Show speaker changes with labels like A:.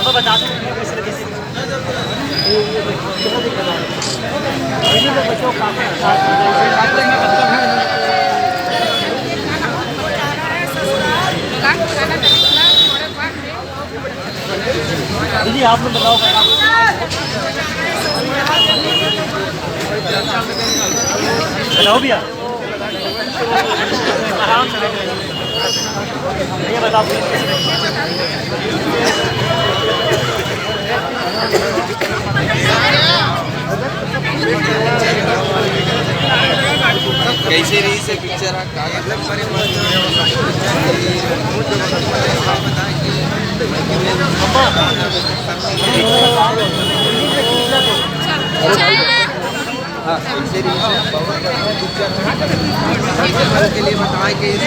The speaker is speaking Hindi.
A: तो बता दो किसी किसी कितना दिक्कत है इन्हीं में बच्चों का दीदी आप लोग बताओ बताओ भैया आराम से ये बताओ
B: कैसे रही से पिक्चर के लिए बताएं कि इस